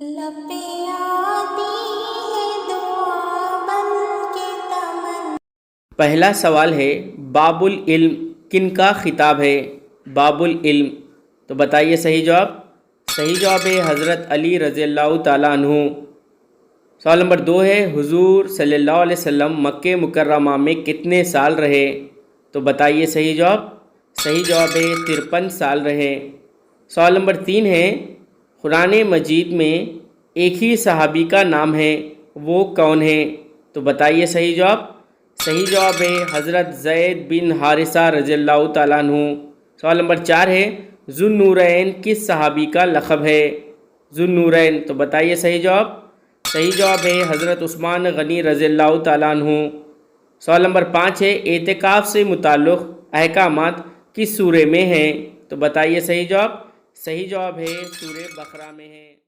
लपे आती है दुआ बन के तमन। पहला सवाल है, बाबुल इल्म किनका खिताब है? बाबुल इल्म, तो बताइए सही जवाब। सही जवाब है हज़रत अली रज़ी अल्लाह ताला अन्हु। सवाल नंबर 2 है, हुजूर सल्लल्लाहु अलैहि वसल्लम मक्के मुकर्रमा में कितने साल रहे? तो बताइए सही जवाब। सही जवाब है 53 साल रहे। सवाल नंबर 3 है, कुरान मजीद में एक ही सहाबी का नाम है, वो कौन है? तो बताइए सही जवाब। सही जवाब है हज़रत ज़ैद बिन हारिसा रज़ियल्लाहु ताला अन्हु। सवाल नंबर 4 है, ज़ुन्नूरैन किस सहाबी का लक़ब है? ज़ुन्नूरैन, तो बताइए सही जवाब। सही जवाब है हज़रत उस्मान गनी रज़ियल्लाहु ताला अन्हु। सवाल नंबर 5 है, एतिकाफ़ से मुताल्लिक़ अहकामात किस सूरे में हैं? तो बताइए सही जवाब। सही जवाब है सूरे बकरा में है।